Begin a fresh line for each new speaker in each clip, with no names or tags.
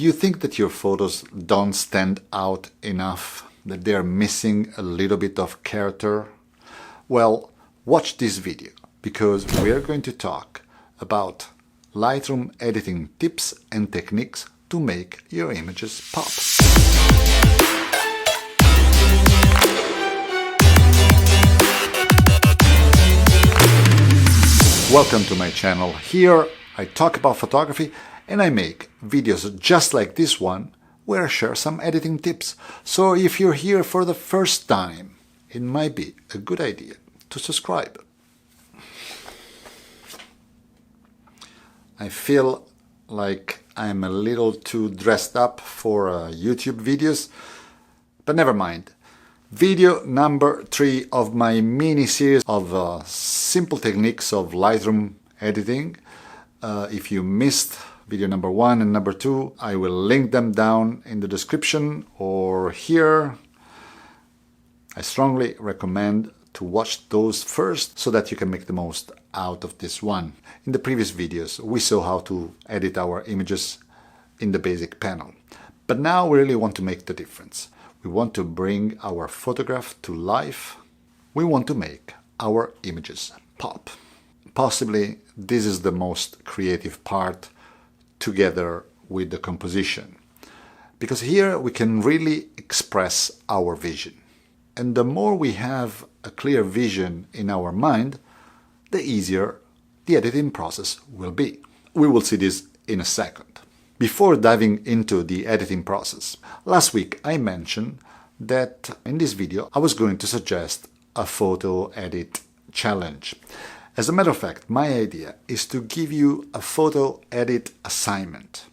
Do you think that your photos don't stand out enough, that they're missing a little bit of character? Well, watch this video, because we are going to talk about Lightroom editing tips and techniques to make your images pop. Welcome to my channel. Here I talk about photography and I make videos just like this one where I share some editing tips. So if you're here for the first time, it might be a good idea to subscribe. I feel like I'm a little too dressed up for YouTube videos, but never mind. Video number 3 of my mini-series of simple techniques of Lightroom editing. If you missed video number 1 and number 2, I will link them down in the description or here. I strongly recommend to watch those first so that you can make the most out of this one. In the previous videos, we saw how to edit our images in the basic panel. But now we really want to make the difference. We want to bring our photograph to life. We want to make our images pop. Possibly this is the most creative part together with the composition. Because here we can really express our vision. And the more we have a clear vision in our mind, the easier the editing process will be. We will see this in a second. Before diving into the editing process, last week I mentioned that in this video I was going to suggest a photo edit challenge. As a matter of fact, my idea is to give you a photo edit assignment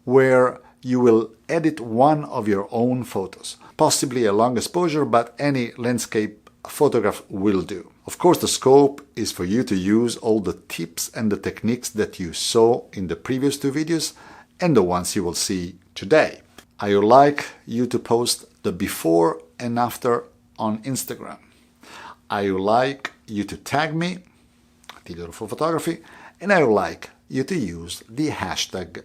where you will edit one of your own photos, possibly a long exposure, but any landscape photograph will do. Of course, the scope is for you to use all the tips and the techniques that you saw in the previous 2 videos and the ones you will see today. I would like you to post the before and after on Instagram. I would like you to tag me, 𝗬𝗓𝗪, and I would like you to use the hashtag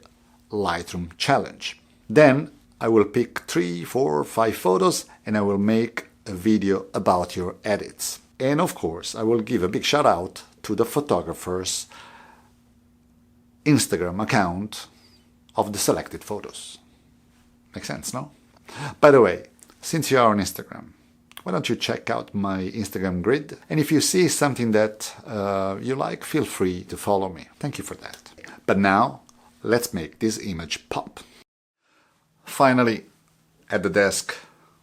Lightroom challenge. Then I will pick 3, 4, 5 photos and I will make a video about your edits. And of course, I will give a big shout out to the photographer's Instagram account of the selected photos. Makes sense, no? By the way, since you are on Instagram, why don't you check out my Instagram grid? And if you see something that you like, feel free to follow me. Thank you for that. But now, let's make this image pop. Finally, at the desk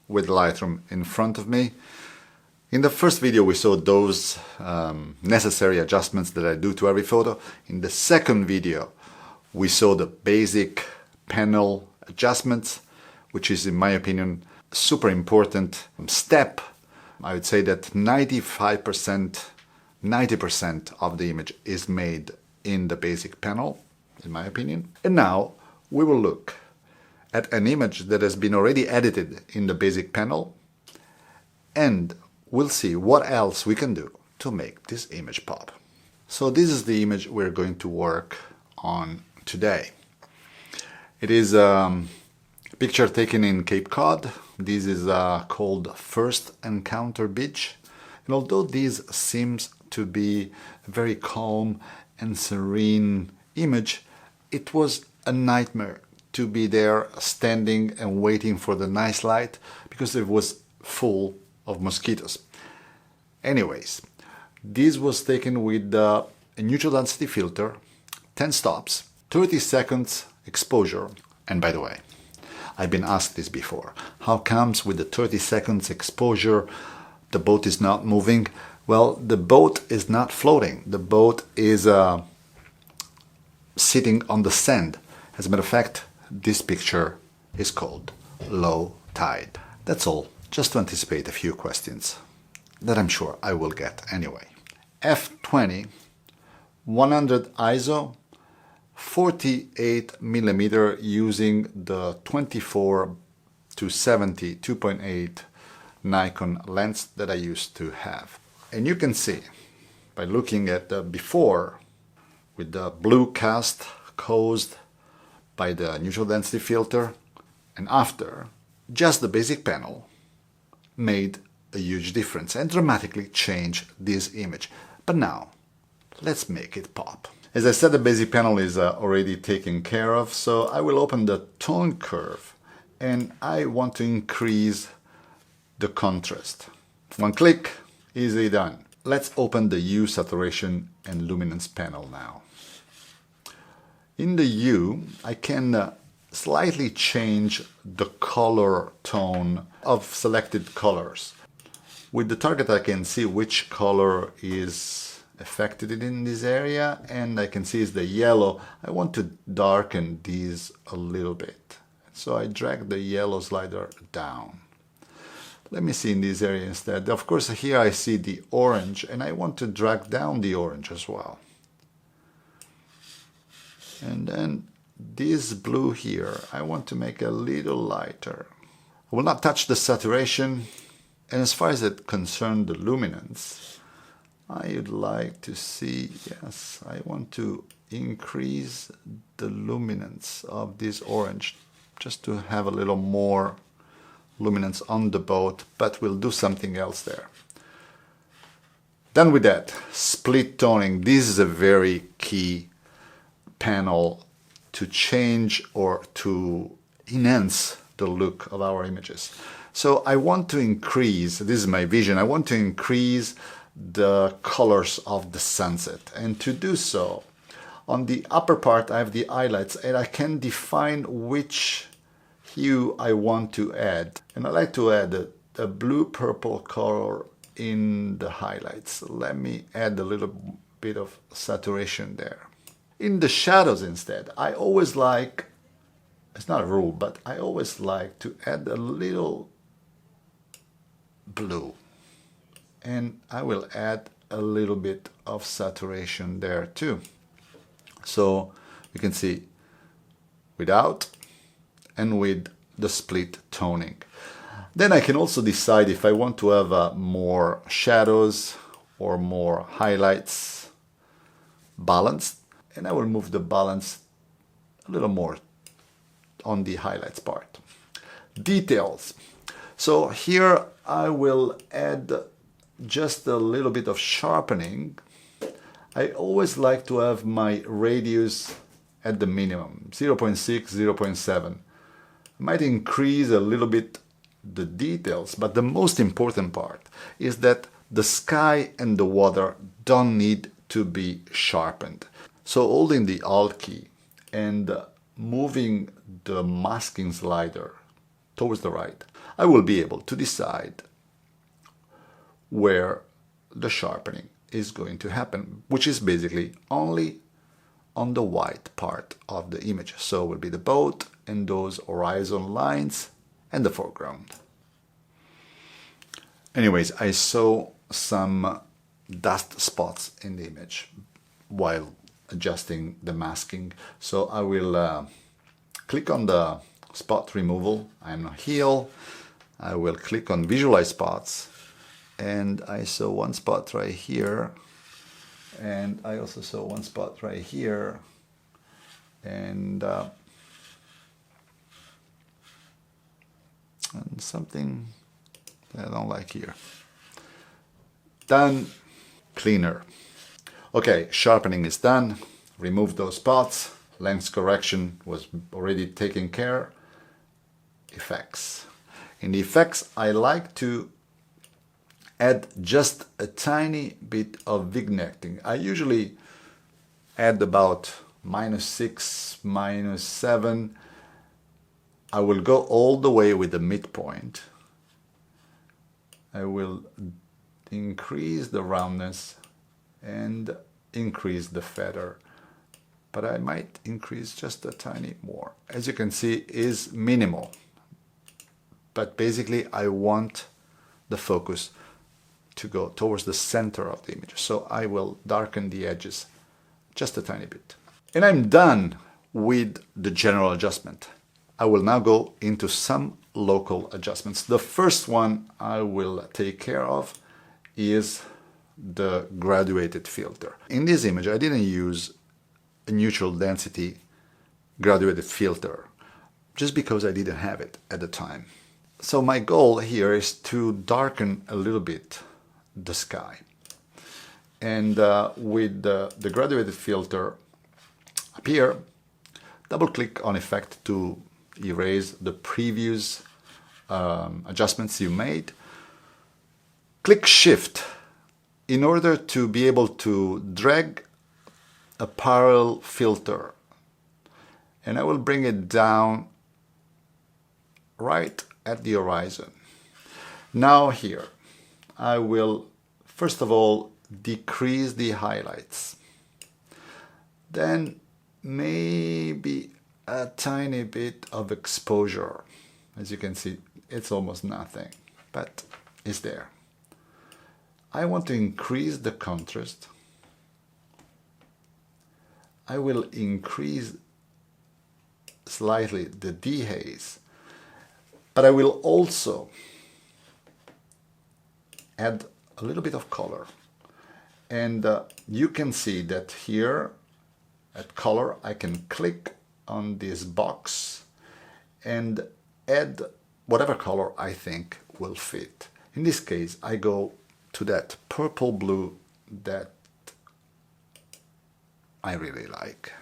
with Lightroom in front of me. In the first video we saw those necessary adjustments that I do to every photo. In the second video we saw the basic panel adjustments, which is in my opinion super important step. I would say that 95%, 90% of the image is made in the basic panel, in my opinion. And now we will look at an image that has been already edited in the basic panel and we'll see what else we can do to make this image pop. So this is the image we're going to work on today. It is a picture taken in Cape Cod. This is called First Encounter Beach. And although this seems to be a very calm and serene image, it was a nightmare to be there standing and waiting for the nice light because it was full of mosquitoes. Anyways, this was taken with a neutral density filter, 10 stops, 30 seconds exposure. And by the way, I've been asked this before. How comes with the 30 seconds exposure the boat is not moving? Well, the boat is not floating. The boat is sitting on the sand. As a matter of fact, this picture is called low tide. That's all, just to anticipate a few questions that I'm sure I will get anyway. F20, 100 ISO, 48mm using the 24 to 70 2.8 Nikon lens that I used to have. And you can see by looking at the before with the blue cast caused by the neutral density filter, and after, just the basic panel made a huge difference and dramatically changed this image. But now, let's make it pop. As I said, the basic panel is already taken care of, so I will open the tone curve and I want to increase the contrast. One click, easily done. Let's open the hue, saturation and luminance panel now. In the hue, I can slightly change the color tone of selected colors. With the target I can see which color is affected in this area, and I can see is the yellow. I want to darken these a little bit. So I drag the yellow slider down. Let me see in this area instead. Of course here I see the orange and I want to drag down the orange as well. And then this blue here, I want to make a little lighter. I will not touch the saturation. And as far as it concerns the luminance, I would like to see, yes, I want to increase the luminance of this orange just to have a little more luminance on the boat, but we'll do something else there. Done with that, split toning. This is a very key panel to change or to enhance the look of our images. So I want to increase, this is my vision, I want to increase the colors of the sunset. And to do so, on the upper part I have the highlights and I can define which hue I want to add. And I like to add a blue-purple color in the highlights. Let me add a little bit of saturation there. In the shadows instead, I always like, it's not a rule, but I always like to add a little blue. And I will add a little bit of saturation there too. So you can see without and with the split toning. Then I can also decide if I want to have more shadows or more highlights balanced. And I will move the balance a little more on the highlights part. Details. So here I will add just a little bit of sharpening. I always like to have my radius at the minimum, 0.6, 0.7. I might increase a little bit the details, but the most important part is that the sky and the water don't need to be sharpened. So holding the Alt key and moving the masking slider towards the right, I will be able to decide where the sharpening is going to happen, which is basically only on the white part of the image. So it will be the boat and those horizon lines and the foreground. Anyways, I saw some dust spots in the image while adjusting the masking. So I will click on the spot removal. I'm not here. I will click on visualize spots. And I saw one spot right here. And I also saw one spot right here. And something that I don't like here. Done. Cleaner. Okay, sharpening is done. Remove those spots. Lens correction was already taken care. Effects. In the effects, I like to add just a tiny bit of vignetting. I usually add about -6, -7. I will go all the way with the midpoint. I will increase the roundness and increase the feather, but I might increase just a tiny more. As you can see, is minimal, but basically I want the focus to go towards the center of the image, so I will darken the edges just a tiny bit. And I'm done with the general adjustment. I will now go into some local adjustments. The first one I will take care of is the graduated filter. In this image I didn't use a neutral density graduated filter, just because I didn't have it at the time. So my goal here is to darken a little bit the sky. And with the graduated filter up here, double click on effect to erase the previous adjustments you made. Click Shift in order to be able to drag a parallel filter, and I will bring it down right at the horizon. Now here I will first of all decrease the highlights, then maybe a tiny bit of exposure. As you can see, it's almost nothing, but it's there. I want to increase the contrast. I will increase slightly the dehaze, but I will also add a little bit of color. And you can see that here at color, I can click on this box and add whatever color I think will fit. In this case, I go to that purple blue that I really like.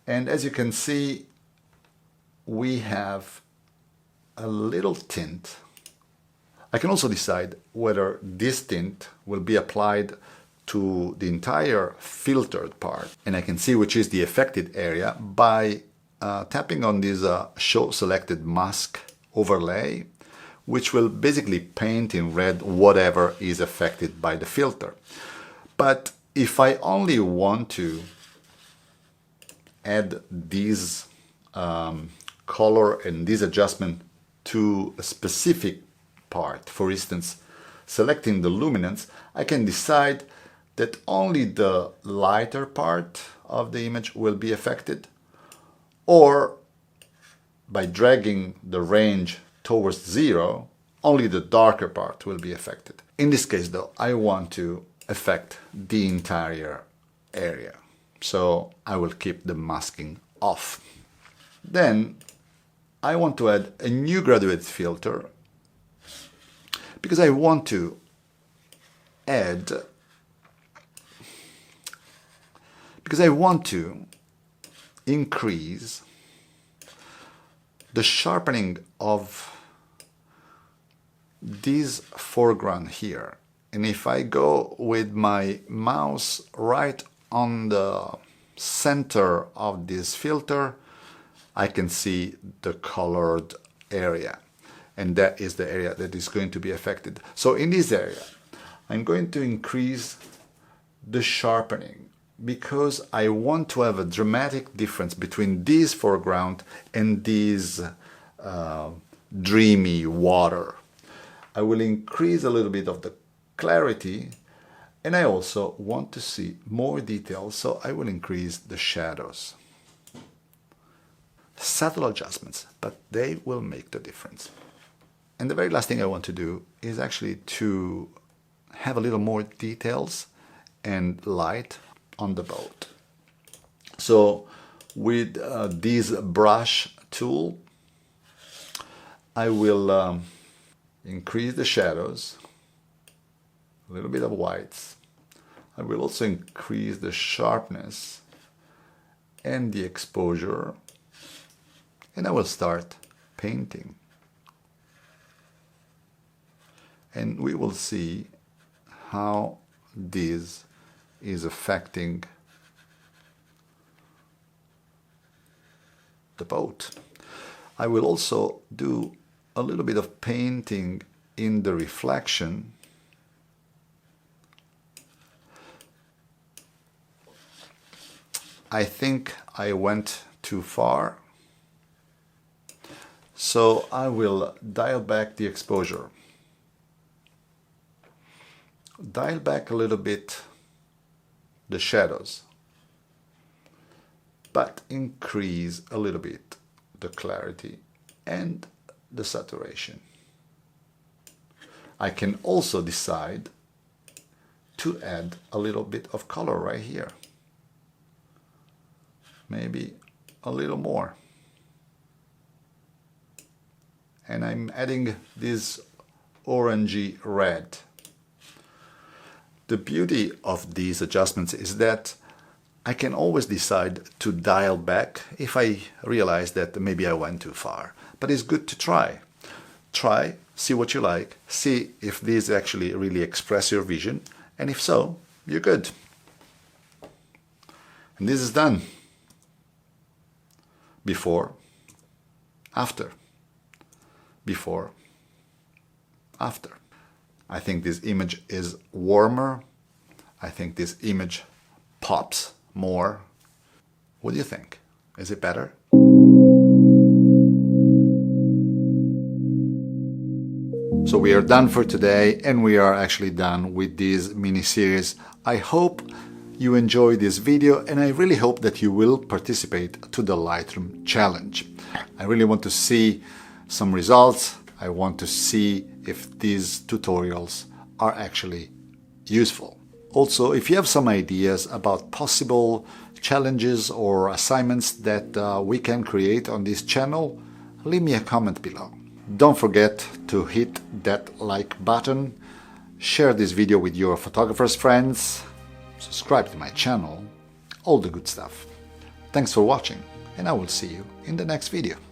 And as you can see, we have a little tint. I can also decide whether this tint will be applied to the entire filtered part, and I can see which is the affected area by tapping on this Show Selected Mask overlay, which will basically paint in red whatever is affected by the filter. But if I only want to add this color and this adjustment to a specific part, for instance, selecting the luminance, I can decide that only the lighter part of the image will be affected, or by dragging the range towards 0, only the darker part will be affected. In this case though, I want to affect the entire area, so I will keep the masking off. Then I want to add a new graduated filter because I want to add, because I want to increase the sharpening of this foreground here. And if I go with my mouse right on the center of this filter, I can see the colored area, and that is the area that is going to be affected. So in this area, I'm going to increase the sharpening because I want to have a dramatic difference between this foreground and this dreamy water. I will increase a little bit of the clarity, and I also want to see more details, so I will increase the shadows. Subtle adjustments, but they will make the difference. And the very last thing I want to do is actually to have a little more details and light on the boat. So with this brush tool, I will increase the shadows, a little bit of whites. I will also increase the sharpness and the exposure, and I will start painting. And we will see how this is affecting the boat. I will also do a little bit of painting in the reflection. I think I went too far, so I will dial back the exposure. Dial back a little bit the shadows, but increase a little bit the clarity and the saturation. I can also decide to add a little bit of color right here. Maybe a little more. And I'm adding this orangey red. The beauty of these adjustments is that I can always decide to dial back if I realize that maybe I went too far. But it's good to try. Try, see what you like, see if these actually really express your vision, and if so, you're good. And this is done. Before, after. Before, after. I think this image is warmer. I think this image pops more. What do you think? Is it better? So we are done for today, and we are actually done with this mini series. I hope you enjoyed this video, and I really hope that you will participate to the Lightroom challenge. I really want to see some results. I want to see if these tutorials are actually useful. Also, if you have some ideas about possible challenges or assignments that we can create on this channel, leave me a comment below. Don't forget to hit that like button, share this video with your photographers friends, subscribe to my channel, all the good stuff. Thanks for watching, and I will see you in the next video.